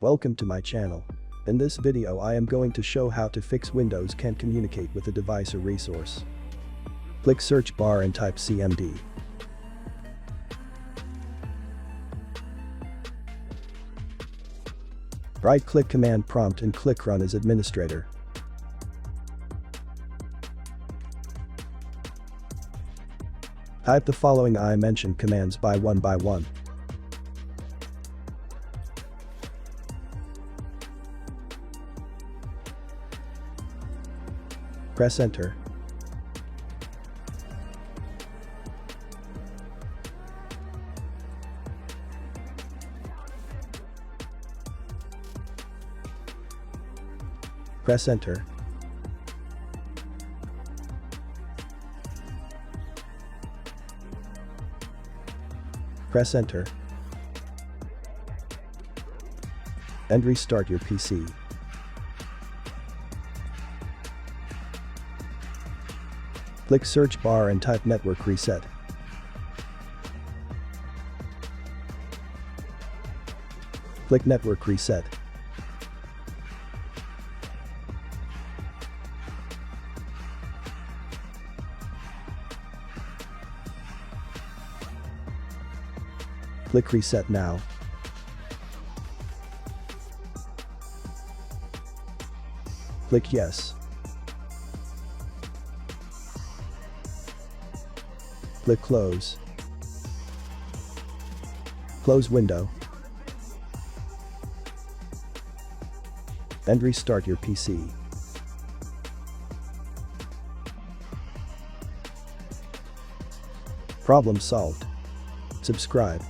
Welcome to my channel. In this video I am going to show how to fix Windows can't communicate with a device or resource. Click search bar and type CMD. Right-click command prompt and click Run as administrator. Type the following I mentioned commands one by one. Press enter. Press enter. Press enter. And restart your PC. Click search bar and type network reset. Click network reset. Click reset now. Click yes. Click close. Close window. And restart your PC. Problem solved. Subscribe.